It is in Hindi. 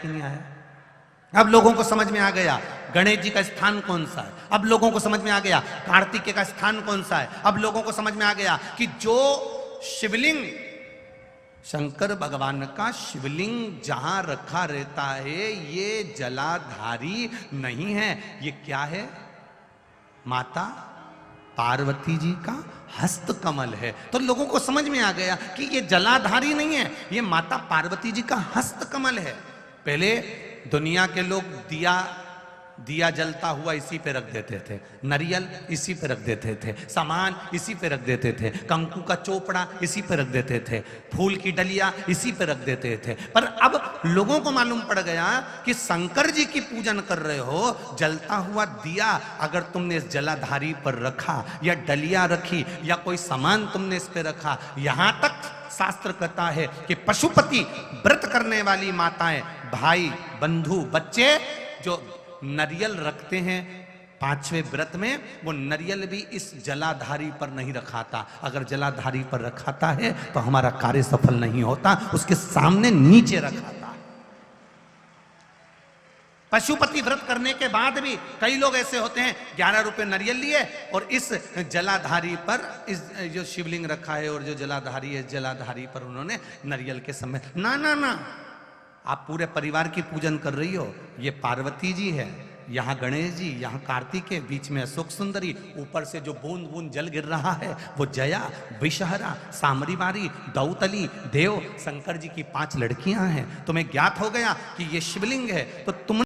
कि नहीं आया? अब लोगों को समझ में आ गया गणेश जी का स्थान कौन सा है। अब लोगों को समझ में आ गया कार्तिकेय का स्थान कौन सा है। अब लोगों को समझ में आ गया कि जो शिवलिंग शंकर भगवान का शिवलिंग जहां रखा रहता है ये जलाधारी नहीं है, ये क्या है? माता पार्वती जी का हस्त कमल है। तो लोगों को समझ में आ गया कि ये जलाधारी नहीं है, ये माता पार्वती जी का हस्त कमल है। पहले दुनिया के लोग दिया जलता हुआ इसी पे रख देते थे, नारियल इसी पे रख देते थे, सामान इसी पे रख देते थे, कंकु का चोपड़ा इसी पे रख देते थे, फूल की डलिया इसी पे रख देते थे। पर अब लोगों को मालूम पड़ गया कि शंकर जी की पूजन कर रहे हो, जलता हुआ दिया अगर तुमने इस जलाधारी पर रखा या डलिया रखी या कोई सामान तुमने इस पे रखा, यहां तक शास्त्र कहता है कि पशुपति व्रत करने वाली माताएं, भाई, बंधु, बच्चे जो नरियल रखते हैं पांचवें व्रत में, वो नरियल भी इस जलाधारी पर नहीं रखाता। अगर जलाधारी पर रखाता है तो हमारा कार्य सफल नहीं होता, उसके सामने नीचे रखाता है। पशुपति व्रत करने के बाद भी कई लोग ऐसे होते हैं 11 रुपए नरियल लिए और इस जलाधारी पर इस जो शिवलिंग रखा है और जो जलाधारी है जलाधारी पर उन्होंने नरियल के समय ना, आप पूरे परिवार की पूजन कर रही हो। ये पार्वती जी है, यहाँ गणेश जी, यहाँ कार्तिकेय, बीच में अशोक सुंदरी, ऊपर से जो बूंद बूंद जल गिर रहा है वो जया, विषहरा, सामरीवारी, दौतली, देव, शंकर जी की 5 लड़कियां हैं। तुम्हें ज्ञात हो गया कि ये शिवलिंग है तो तुम